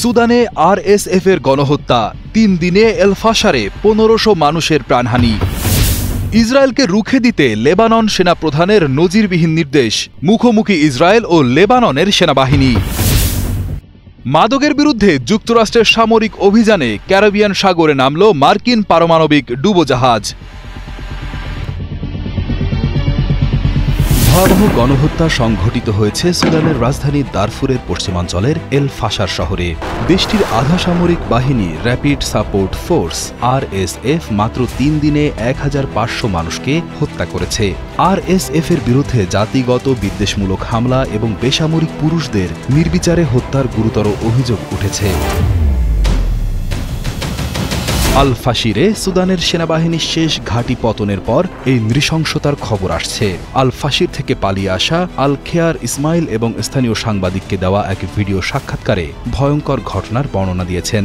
সুদানে আরএসএফের গণহত্যা, ৩ দিনে এল ফাশারে ১৫০০ মানুষের প্রাণহানি। ইসরায়েলকে রুখে দিতে লেবানন সেনাপ্রধানের নজিরবিহীন নির্দেশ, মুখোমুখি ইসরায়েল ও লেবাননের সেনাবাহিনী। মাদকের বিরুদ্ধে যুক্তরাষ্ট্রের সামরিক অভিযানে ক্যারিবিয়ান সাগরে নামল মার্কিন পারমাণবিক ডুবোজাহাজ। ভয়াবহ গণহত্যা সংঘটিত হয়েছে সুদানের রাজধানী দারফুরের পশ্চিমাঞ্চলের এল ফাশার শহরে। দেশটির আধা সামরিক বাহিনী র্যাপিড সাপোর্ট ফোর্স আরএসএফ মাত্র ৩ দিনে ১৫০০ মানুষকে হত্যা করেছে। আরএসএফ এর বিরুদ্ধে জাতিগত বিদ্বেষমূলক হামলা এবং বেসামরিক পুরুষদের নির্বিচারে হত্যার গুরুতর অভিযোগ উঠেছে। আল ফাশিরে সুদানের সেনাবাহিনীর শেষ ঘাঁটি পতনের পর এই নৃশংসতার খবর আসছে। আল ফাশির থেকে পালিয়ে আসা আল খেয়ার ইসমাইল এবং স্থানীয় সাংবাদিককে দেওয়া এক ভিডিও সাক্ষাৎকারে ভয়ঙ্কর ঘটনার বর্ণনা দিয়েছেন।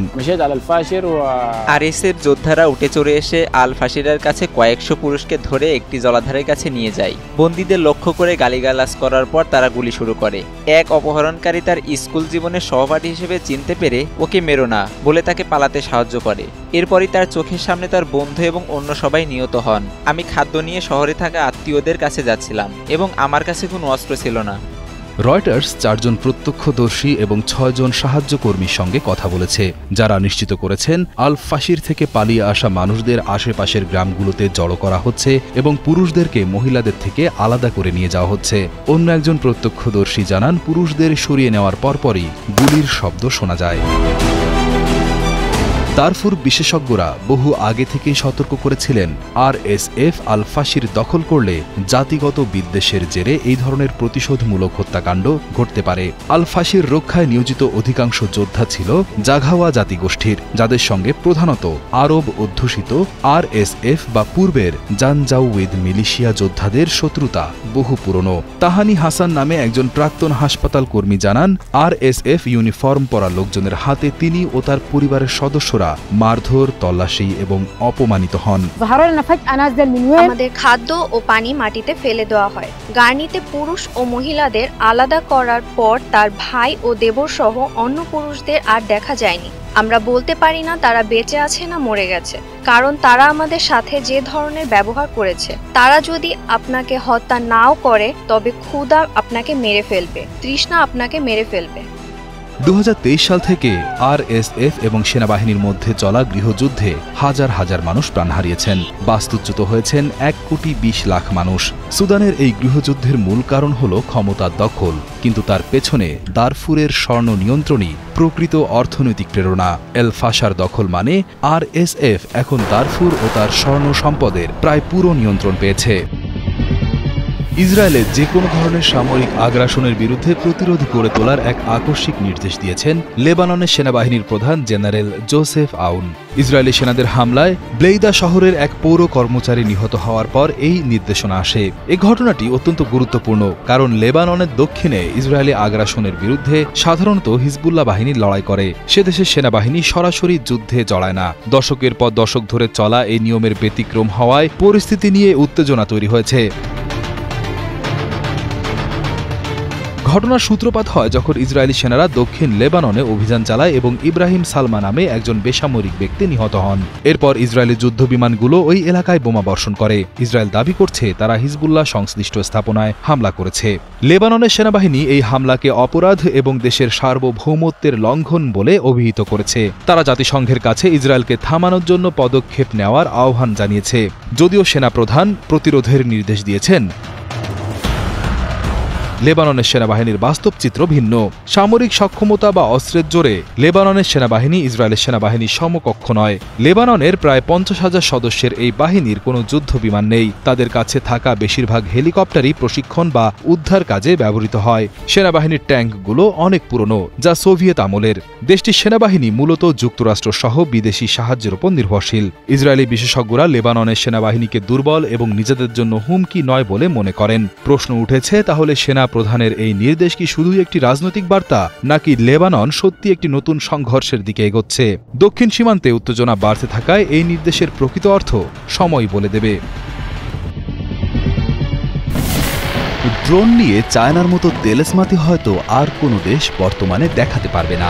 আরএসএফ যোদ্ধারা উঠে চড়ে এসে আল ফাশিরের কাছে কয়েকশো পুরুষকে ধরে একটি জলাধারের কাছে নিয়ে যায়। বন্দীদের লক্ষ্য করে গালিগালাজ করার পর তারা গুলি শুরু করে। এক অপহরণকারী তার স্কুল জীবনের সহপাঠী হিসেবে চিনতে পেরে ওকে মেরো না বলে তাকে পালাতে সাহায্য করে। এরপরই তার চোখের সামনে তার বন্ধু এবং অন্য সবাই নিহত হন। আমি খাদ্য নিয়ে শহরে থাকা আত্মীয়দের কাছে যাচ্ছিলাম এবং আমার কাছে কোনো অস্ত্র ছিল না। রয়টার্স ৪ জন প্রত্যক্ষদর্শী এবং ৬ জন সাহায্যকর্মীর সঙ্গে কথা বলেছে, যারা নিশ্চিত করেছেন আল ফাশির থেকে পালিয়ে আসা মানুষদের আশেপাশের গ্রামগুলোতে জড়ো করা হচ্ছে এবং পুরুষদেরকে মহিলাদের থেকে আলাদা করে নিয়ে যাওয়া হচ্ছে। অন্য একজন প্রত্যক্ষদর্শী জানান, পুরুষদের সরিয়ে নেওয়ার পরপরই গুলির শব্দ শোনা যায়। দারফুর বিশেষজ্ঞরা বহু আগে থেকেই সতর্ক করেছিলেন, আরএসএফ আল ফাশির দখল করলে জাতিগত বিদ্বেষের জেরে এই ধরনের প্রতিশোধমূলক হত্যাকাণ্ড ঘটতে পারে। আল ফাশির রক্ষায় নিয়োজিত অধিকাংশ যোদ্ধা ছিল জাঘাওয়া জাতিগোষ্ঠীর, যাদের সঙ্গে প্রধানত আরব অধ্যুষিত আরএসএফ বা পূর্বের জানজাউইদ মিলিশিয়া যোদ্ধাদের শত্রুতা বহু পুরনো। তাহানি হাসান নামে একজন প্রাক্তন হাসপাতাল কর্মী জানান, আরএসএফ ইউনিফর্ম পরা লোকজনের হাতে তিনি ও তার পরিবারের সদস্যরা মারধর, তল্লাশি এবং অপমানিত হন। আমাদের খাদ্য ও পানি মাটিতে ফেলে দেওয়া হয়। গার্নিতে পুরুষ ও মহিলাদের আলাদা করার পর তার ভাই ও দেবর সহ অন্য পুরুষদের আর দেখা যায়নি। আমরা বলতে পারি না তারা বেঁচে আছে না মরে গেছে, কারণ তারা আমাদের সাথে যে ধরনের ব্যবহার করেছে। তারা যদি আপনাকে হত্যা নাও করে, তবে ক্ষুধা আপনাকে মেরে ফেলবে, তৃষ্ণা আপনাকে মেরে ফেলবে। ২০২৩ সাল থেকে আরএসএফ এবং সেনাবাহিনীর মধ্যে চলা গৃহযুদ্ধে হাজার হাজার মানুষ প্রাণ হারিয়েছেন, বাস্তুচ্যুত হয়েছেন ১,২০,০০,০০০ মানুষ। সুদানের এই গৃহযুদ্ধের মূল কারণ হল ক্ষমতার দখল, কিন্তু তার পেছনে দারফুরের স্বর্ণ নিয়ন্ত্রণই প্রকৃত অর্থনৈতিক প্রেরণা। এল ফাশার দখল মানে আরএসএফ এখন দারফুর ও তার স্বর্ণ সম্পদের প্রায় পুরো নিয়ন্ত্রণ পেয়েছে। ইসরায়েলে যে কোনো ধরনের সামরিক আগ্রাসনের বিরুদ্ধে প্রতিরোধ গড়ে তোলার এক আকস্মিক নির্দেশ দিয়েছেন লেবাননের সেনাবাহিনীর প্রধান জেনারেল জোসেফ আউন। ইসরায়েলি সেনাদের হামলায় ব্লেইদা শহরের এক পৌর কর্মচারী নিহত হওয়ার পর এই নির্দেশনা আসে। এই ঘটনাটি অত্যন্ত গুরুত্বপূর্ণ, কারণ লেবাননের দক্ষিণে ইসরায়েলি আগ্রাসনের বিরুদ্ধে সাধারণত হিজবুল্লাহ বাহিনী লড়াই করে। সে দেশের সেনাবাহিনী সরাসরি যুদ্ধে জড়ায় না। দশকের পর দশক ধরে চলা এই নিয়মের ব্যতিক্রম হওয়ায় পরিস্থিতি নিয়ে উত্তেজনা তৈরি হয়েছে। ঘটনার সূত্রপাত হয় যখন ইসরায়েলি সেনারা দক্ষিণ লেবাননে অভিযান চালায় এবং ইব্রাহিম সালমা নামে একজন বেসামরিক ব্যক্তি নিহত হন। এরপর ইসরায়েলি যুদ্ধবিমানগুলো ওই এলাকায় বোমা বর্ষণ করে। ইসরায়েল দাবি করছে তারা হিজবুল্লাহ সংশ্লিষ্ট স্থাপনায় হামলা করেছে। লেবাননের সেনাবাহিনী এই হামলাকে অপরাধ এবং দেশের সার্বভৌমত্বের লঙ্ঘন বলে অভিহিত করেছে। তারা জাতিসংঘের কাছে ইসরায়েলকে থামানোর জন্য পদক্ষেপ নেওয়ার আহ্বান জানিয়েছে। যদিও সেনাপ্রধান প্রতিরোধের নির্দেশ দিয়েছেন, লেবাননের সেনাবাহিনীর বাস্তব চিত্র ভিন্ন। সামরিক সক্ষমতা বা অস্ত্রের জোরে লেবাননের সেনাবাহিনী ইসরায়েলের সেনাবাহিনীর সমকক্ষ নয়। লেবাননের প্রায় ৫০,০০০ সদস্যের এই বাহিনীর কোনো যুদ্ধ বিমান নেই। তাদের কাছে থাকা বেশিরভাগ হেলিকপ্টারই প্রশিক্ষণ বা উদ্ধার কাজে ব্যবহৃত হয়। সেনাবাহিনীর ট্যাঙ্কগুলো অনেক পুরনো, যা সোভিয়েত আমলের। দেশটির সেনাবাহিনী মূলত যুক্তরাষ্ট্র সহ বিদেশি সাহায্যের উপর নির্ভরশীল। ইসরায়েলি বিশেষজ্ঞরা লেবাননের সেনাবাহিনীকে দুর্বল এবং নিজেদের জন্য হুমকি নয় বলে মনে করেন। প্রশ্ন উঠেছে, তাহলে সেনা প্রধানের এই নির্দেশ কি শুধুই একটি রাজনৈতিক বার্তা, নাকি লেবানন সত্যি একটি নতুন সংঘর্ষের দিকে এগোচ্ছে? দক্ষিণ সীমান্তে উত্তেজনা বাড়তে থাকায় এই নির্দেশের প্রকৃত অর্থ সময় বলে দেবে। ড্রোন নিয়ে চায়নার মতো তেলেসমাতি হয়তো আর কোনো দেশ বর্তমানে দেখাতে পারবে না।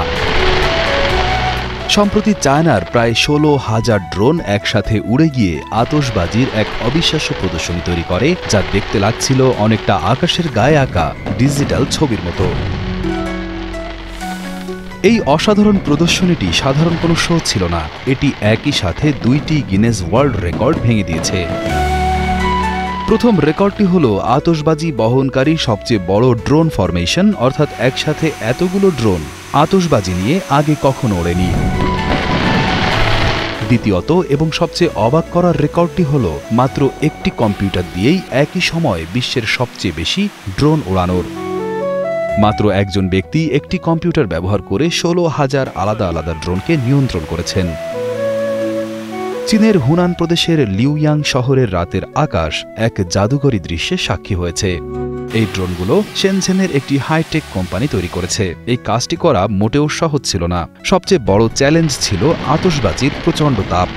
সম্প্রতি চায়নার প্রায় 16,000 ড্রোন একসাথে উড়ে গিয়ে আতশবাজির এক অবিশ্বাস্য প্রদর্শনী তৈরি করে, যা দেখতে লাগছিল অনেকটা আকাশের গায়ে আঁকা ডিজিটাল ছবির মতো। এই অসাধারণ প্রদর্শনীটি সাধারণ কোনো শো ছিল না, এটি একই সাথে 2টি গিনেস ওয়ার্ল্ড রেকর্ড ভেঙে দিয়েছে। প্রথম রেকর্ডটি হল আতশবাজি বহনকারী সবচেয়ে বড় ড্রোন ফরমেশন, অর্থাৎ একসাথে এতগুলো ড্রোন আতশবাজি নিয়ে আগে কখনো ওড়েনি। দ্বিতীয়ত এবং সবচেয়ে অবাক করার রেকর্ডটি হল মাত্র একটি কম্পিউটার দিয়েই একই সময় বিশ্বের সবচেয়ে বেশি ড্রোন ওড়ানোর। মাত্র একজন ব্যক্তি একটি কম্পিউটার ব্যবহার করে 16,000 আলাদা আলাদা ড্রোনকে নিয়ন্ত্রণ করেছেন। চীনের হুনান প্রদেশের লিউয়াং শহরের রাতের আকাশ এক জাদুকরী দৃশ্যের সাক্ষী হয়েছে। এই ড্রোনগুলো শেনঝেনের একটি হাইটেক কোম্পানি তৈরি করেছে। এই কাজটি করা মোটেও সহজ ছিল না। সবচেয়ে বড় চ্যালেঞ্জ ছিল আতশবাজির প্রচণ্ড তাপ।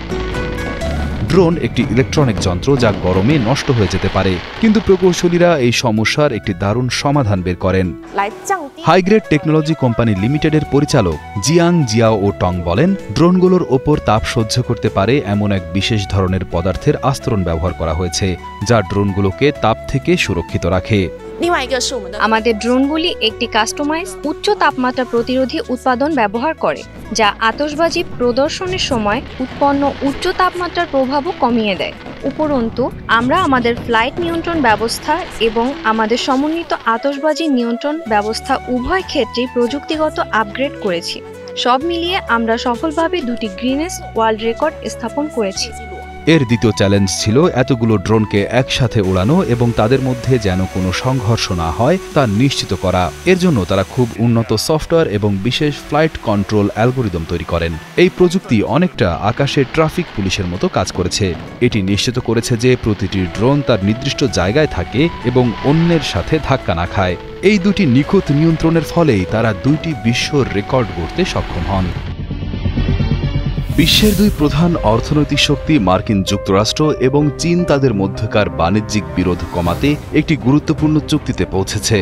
ড্রোন একটি ইলেকট্রনিক যন্ত্র যা গরমে নষ্ট হয়ে যেতে পারে, কিন্তু প্রকৌশলীরা এই সমস্যার একটি দারুণ সমাধান বের করেন। হাইগ্রেড টেকনোলজি কোম্পানি লিমিটেডের পরিচালক জিয়াং জিয়াও ও টং বলেন, ড্রোনগুলোর ওপর তাপ সহ্য করতে পারে এমন এক বিশেষ ধরনের পদার্থের আস্তরণ ব্যবহার করা হয়েছে, যা ড্রোনগুলোকে তাপ থেকে সুরক্ষিত রাখে। আমাদের ড্রোনগুলি একটি কাস্টমাইজ উচ্চ তাপমাত্রা প্রতিরোধী উৎপাদন ব্যবহার করে, যা আতশবাজি প্রদর্শনের সময় উৎপন্ন উচ্চ তাপমাত্রার প্রভাবও কমিয়ে দেয়। উপরন্তু আমরা আমাদের ফ্লাইট নিয়ন্ত্রণ ব্যবস্থা এবং আমাদের সমন্বিত আতশবাজি নিয়ন্ত্রণ ব্যবস্থা উভয় ক্ষেত্রেই প্রযুক্তিগত আপগ্রেড করেছি। সব মিলিয়ে আমরা সফলভাবে 2টি গিনেস ওয়ার্ল্ড রেকর্ড স্থাপন করেছি। এর দ্বিতীয় চ্যালেঞ্জ ছিল এতগুলো ড্রোনকে একসাথে ওড়ানো এবং তাদের মধ্যে যেন কোনো সংঘর্ষ না হয় তা নিশ্চিত করা। এর জন্য তারা খুব উন্নত সফটওয়্যার এবং বিশেষ ফ্লাইট কন্ট্রোল অ্যালগোরিদম তৈরি করেন। এই প্রযুক্তি অনেকটা আকাশের ট্রাফিক পুলিশের মতো কাজ করেছে। এটি নিশ্চিত করেছে যে প্রতিটি ড্রোন তার নির্দিষ্ট জায়গায় থাকে এবং অন্যের সাথে ধাক্কা না খায়। এই 2টি নিখুঁত নিয়ন্ত্রণের ফলেই তারা 2টি বিশ্ব রেকর্ড গড়তে সক্ষম হন। বিশ্বের 2 প্রধান অর্থনৈতিক শক্তি মার্কিন যুক্তরাষ্ট্র এবং চীন তাদের মধ্যকার বাণিজ্যিক বিরোধ কমাতে একটি গুরুত্বপূর্ণ চুক্তিতে পৌঁছেছে।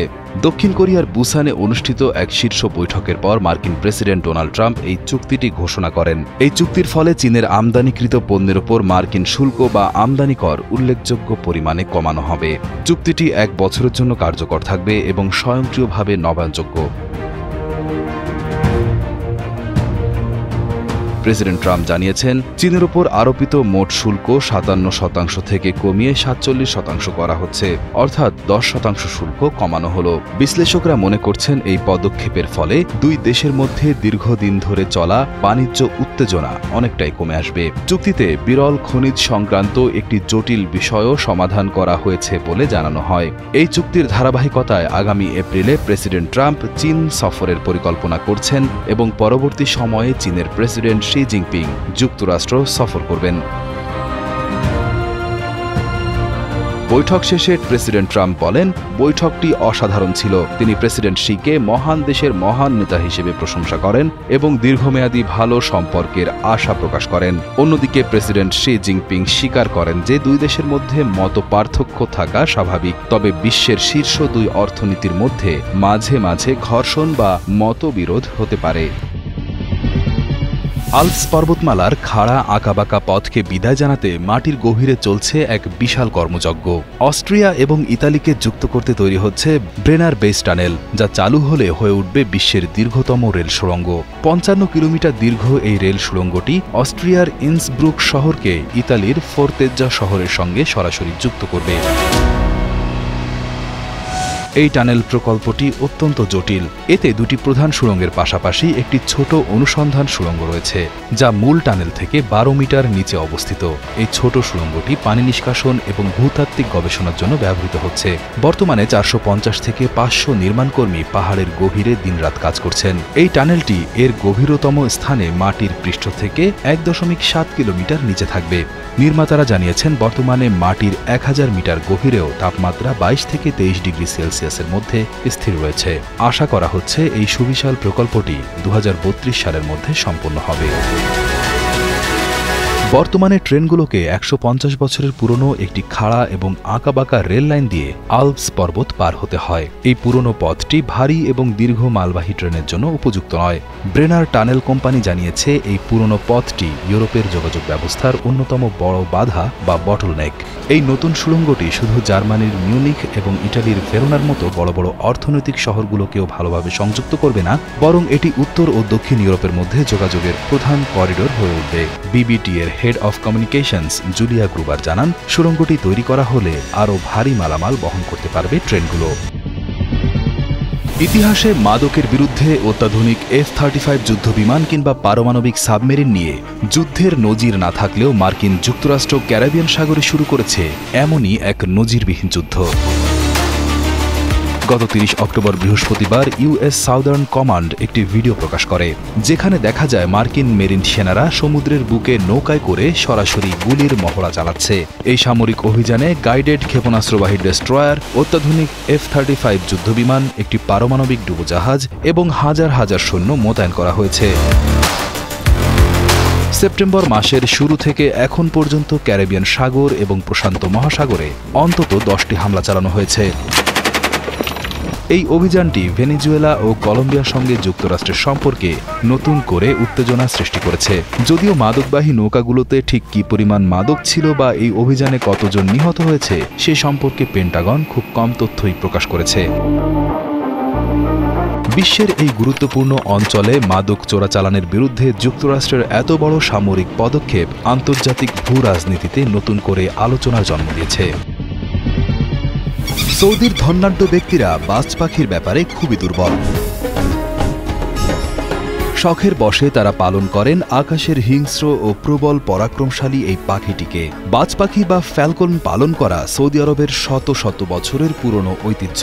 দক্ষিণ কোরিয়ার বুসানে অনুষ্ঠিত এক শীর্ষ বৈঠকের পর মার্কিন প্রেসিডেন্ট ডোনাল্ড ট্রাম্প এই চুক্তিটি ঘোষণা করেন। এই চুক্তির ফলে চীনের আমদানিকৃত পণ্যের ওপর মার্কিন শুল্ক বা আমদানি কর উল্লেখযোগ্য পরিমাণে কমানো হবে। চুক্তিটি 1 বছরের জন্য কার্যকর থাকবে এবং স্বয়ংক্রিয়ভাবে নবায়নযোগ্য। প্রেসিডেন্ট ট্রাম্প জানিয়েছেন, চীনের ওপর আরোপিত মোট শুল্ক 57% থেকে কমিয়ে 47% করা হচ্ছে, অর্থাৎ 10% শুল্ক কমানো হলো। বিশ্লেষকরা মনে করছেন এই পদক্ষেপের ফলে 2 দেশের মধ্যে দীর্ঘদিন ধরে চলা বাণিজ্য উত্তেজনা অনেকটাই কমে আসবে। চুক্তিতে বিরল খনিজ সংক্রান্ত একটি জটিল বিষয়ও সমাধান করা হয়েছে বলে জানানো হয়। এই চুক্তির ধারাবাহিকতায় আগামী এপ্রিলে প্রেসিডেন্ট ট্রাম্প চীন সফরের পরিকল্পনা করছেন এবং পরবর্তী সময়ে চীনের প্রেসিডেন্ট শি জিনপিং যুক্তরাষ্ট্র সফর করবেন। বৈঠক শেষে প্রেসিডেন্ট ট্রাম্প বলেন, বৈঠকটি অসাধারণ ছিল। তিনি প্রেসিডেন্ট শিকে মহান দেশের মহান নেতা হিসেবে প্রশংসা করেন এবং দীর্ঘমেয়াদী ভালো সম্পর্কের আশা প্রকাশ করেন। অন্যদিকে প্রেসিডেন্ট শি জিনপিং স্বীকার করেন যে 2 দেশের মধ্যে মত পার্থক্য থাকা স্বাভাবিক, তবে বিশ্বের শীর্ষ 2 অর্থনীতির মধ্যে মাঝে মাঝে ঘর্ষণ বা মতবিরোধ হতে পারে। আল্পস পর্বতমালার খাড়া আঁকাবাঁকা পথকে বিদায় জানাতে মাটির গভীরে চলছে এক বিশাল কর্মযজ্ঞ। অস্ট্রিয়া এবং ইতালিকে যুক্ত করতে তৈরি হচ্ছে ব্রেনার বেস টানেল, যা চালু হলে হয়ে উঠবে বিশ্বের দীর্ঘতম রেল সুড়ঙ্গ। 55 কিলোমিটার দীর্ঘ এই রেল সুড়ঙ্গটি অস্ট্রিয়ার ইন্সব্রুক শহরকে ইতালির ফোর্তেজ্জা শহরের সঙ্গে সরাসরি যুক্ত করবে। এই টানেল প্রকল্পটি অত্যন্ত জটিল। এতে 2টি প্রধান সুড়ঙ্গের পাশাপাশি একটি ছোট অনুসন্ধান সুড়ঙ্গ রয়েছে, যা মূল টানেল থেকে 12 মিটার নিচে অবস্থিত। এই ছোট সুড়ঙ্গটি পানি নিষ্কাশন এবং ভূতাত্ত্বিক গবেষণার জন্য ব্যবহৃত হচ্ছে। বর্তমানে 450 থেকে 500 নির্মাণকর্মী পাহাড়ের গভীরে দিনরাত কাজ করছেন। এই টানেলটি এর গভীরতম স্থানে মাটির পৃষ্ঠ থেকে 1.7 কিলোমিটার নিচে থাকবে। নির্মাতারা জানিয়েছেন, বর্তমানে মাটির 1000 মিটার গভীরেও তাপমাত্রা 22 থেকে 23 ডিগ্রি সেলসিয়াসের মধ্যে স্থির রয়েছে। আশা করা হচ্ছে এই সুবিশাল প্রকল্পটি 2032 সালের মধ্যে সম্পন্ন হবে। বর্তমানে ট্রেনগুলোকে ১৫০ বছরের পুরনো একটি খাড়া এবং আঁকাবাঁকা রেল লাইন দিয়ে আল্পস পর্বত পার হতে হয়। এই পুরনো পথটি ভারী এবং দীর্ঘ মালবাহী ট্রেনের জন্য উপযুক্ত নয়। ব্রেনার টানেল কোম্পানি জানিয়েছে এই পুরনো পথটি ইউরোপের যোগাযোগ ব্যবস্থার অন্যতম বড় বাধা বা বটলনেক। এই নতুন সুড়ঙ্গটি শুধু জার্মানির মিউনিখ এবং ইটালির ভেরোনার মতো বড় বড় অর্থনৈতিক শহরগুলোকেও ভালোভাবে সংযুক্ত করবে না, বরং এটি উত্তর ও দক্ষিণ ইউরোপের মধ্যে যোগাযোগের প্রধান করিডোর হয়ে উঠবে। বিবিটি এর হেড অফ কমিউনিকেশনস জুলিয়া গ্রুবার জানান, সুড়ঙ্গটি তৈরি করা হলে আরও ভারী মালামাল বহন করতে পারবে ট্রেনগুলো। ইতিহাসে মাদকের বিরুদ্ধে অত্যাধুনিক F-35 যুদ্ধবিমান কিংবা পারমাণবিক সাবমেরিন নিয়ে যুদ্ধের নজির না থাকলেও মার্কিন যুক্তরাষ্ট্র ক্যারিবিয়ান সাগরে শুরু করেছে এমনই এক নজিরবিহীন যুদ্ধ। গত ৩০ অক্টোবর বৃহস্পতিবার ইউএস সাউদার্ন কমান্ড একটি ভিডিও প্রকাশ করে, যেখানে দেখা যায় মার্কিন মেরিন সেনারা সমুদ্রের বুকে নৌকায় করে সরাসরি গুলির মহড়া চালাচ্ছে। এই সামরিক অভিযানে গাইডেড ক্ষেপণাস্ত্রবাহী ডেস্ট্রয়ার, অত্যাধুনিক F-35 যুদ্ধবিমান, একটি পারমাণবিক ডুবোজাহাজ এবং হাজার হাজার সৈন্য মোতায়েন করা হয়েছে। সেপ্টেম্বর মাসের শুরু থেকে এখন পর্যন্ত ক্যারিবিয়ান সাগর এবং প্রশান্ত মহাসাগরে অন্তত 10টি হামলা চালানো হয়েছে। এই অভিযানটি ভেনেজুয়েলা ও কলম্বিয়ার সঙ্গে যুক্তরাষ্ট্রের সম্পর্কে নতুন করে উত্তেজনা সৃষ্টি করেছে। যদিও মাদকবাহী নৌকাগুলোতে ঠিক কী পরিমাণ মাদক ছিল বা এই অভিযানে কতজন নিহত হয়েছে সে সম্পর্কে পেন্টাগন খুব কম তথ্যই প্রকাশ করেছে। বিশ্বের এই গুরুত্বপূর্ণ অঞ্চলে মাদক চোরাচালানের বিরুদ্ধে যুক্তরাষ্ট্রের এত বড় সামরিক পদক্ষেপ আন্তর্জাতিক ভূ রাজনীতিতে নতুন করে আলোচনার জন্ম দিয়েছে। সৌদির ধনাঢ্য ব্যক্তিরা বাজ পাখির ব্যাপারে খুবই দুর্বল। শখের বশে তারা পালন করেন আকাশের হিংস্র ও প্রবল পরাক্রমশালী এই পাখিটিকে। বাজ পাখি বা ফ্যালকন পালন করা সৌদি আরবের শত শত বছরের পুরনো ঐতিহ্য।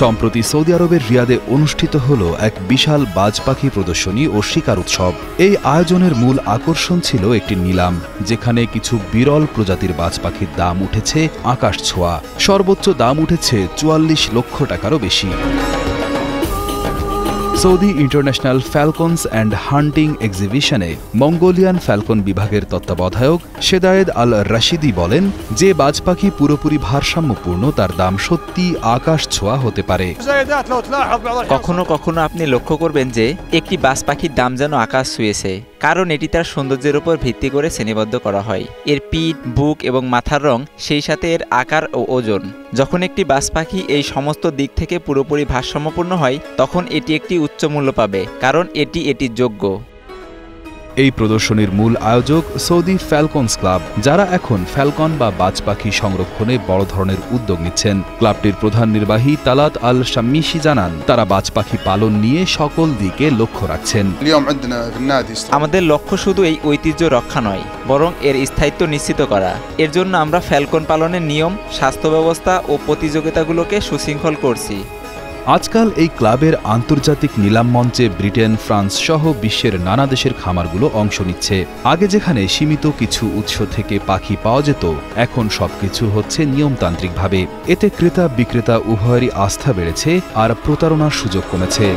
সম্প্রতি সৌদি আরবের রিয়াদে অনুষ্ঠিত হল এক বিশাল বাজ পাখি প্রদর্শনী ও শিকার উৎসব। এই আয়োজনের মূল আকর্ষণ ছিল একটি নিলাম, যেখানে কিছু বিরল প্রজাতির বাজ পাখির দাম উঠেছে আকাশ ছোঁয়া। সর্বোচ্চ দাম উঠেছে ৪৪ লক্ষ টাকারও বেশি। Saudi international falcons and hunting এক্সিবিশনে মঙ্গোলিয়ান ফ্যালকন বিভাগের তত্ত্বাবধায়ক শেদায়েদ আল রাশিদি বলেন, যে বাজ পাখি পুরোপুরি ভারসাম্যপূর্ণ তার দাম সত্যি আকাশ ছোঁয়া হতে পারে। কখনো কখনো আপনি লক্ষ্য করবেন যে একটি বাজ পাখির দাম যেন আকাশ ছুঁয়েছে, কারণ এটি তার সৌন্দর্যের উপর ভিত্তি করে শ্রেণীবদ্ধ করা হয়। এর পিঠ, বুক এবং মাথার রং, সেই সাথে এর আকার ও ওজন। যখন একটি বাজ পাখি এই সমস্ত দিক থেকে পুরোপুরি ভারসাম্যপূর্ণ হয়, তখন এটি একটি উচ্চ মূল্য পাবে, কারণ এটির যোগ্য। এই প্রদর্শনীর মূল আয়োজক সৌদি ফ্যালকনস ক্লাব, যারা এখন ফ্যালকন বা বাজ পাখি সংরক্ষণে বড় ধরনের উদ্যোগ নিচ্ছেন। ক্লাবটির প্রধান নির্বাহী তালাত আল শাম্মিশি জানান, তারা বাজ পাখি পালন নিয়ে সকল দিকে লক্ষ্য রাখছেন। আমাদের লক্ষ্য শুধু এই ঐতিহ্য রক্ষা নয়, বরং এর স্থায়িত্ব নিশ্চিত করা। এর জন্য আমরা ফ্যালকন পালনের নিয়ম, স্বাস্থ্য ব্যবস্থা ও প্রতিযোগিতাগুলোকে সুশৃঙ্খল করছি। আজকাল এই ক্লাবের আন্তর্জাতিক নিলাম মঞ্চে ব্রিটেন, ফ্রান্স সহ বিশ্বের নানা দেশের খামারগুলো অংশ নিচ্ছে। আগে যেখানে সীমিত কিছু উৎস থেকে পাখি পাওয়া যেত, এখন সবকিছু হচ্ছে নিয়মতান্ত্রিকভাবে। এতে ক্রেতা বিক্রেতা উভয়েরই আস্থা বেড়েছে আর প্রতারণার সুযোগ কমেছে।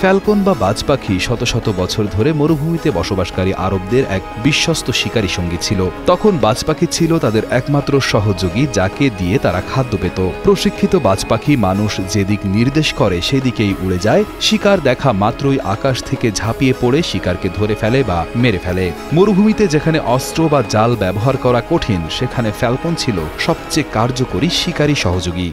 ফ্যালকন বা বাজ পাখি শত শত বছর ধরে মরুভূমিতে বসবাসকারী আরবদের এক বিশ্বস্ত শিকারী সঙ্গী ছিল। তখন বাজ পাখি ছিল তাদের একমাত্র সহযোগী, যাকে দিয়ে তারা খাদ্য পেত। প্রশিক্ষিত বাজ পাখি মানুষ যেদিক নির্দেশ করে সেদিকেই উড়ে যায়। শিকার দেখা মাত্রই আকাশ থেকে ঝাঁপিয়ে পড়ে শিকারকে ধরে ফেলে বা মেরে ফেলে। মরুভূমিতে যেখানে অস্ত্র বা জাল ব্যবহার করা কঠিন, সেখানে ফ্যালকন ছিল সবচেয়ে কার্যকরী শিকারী সহযোগী।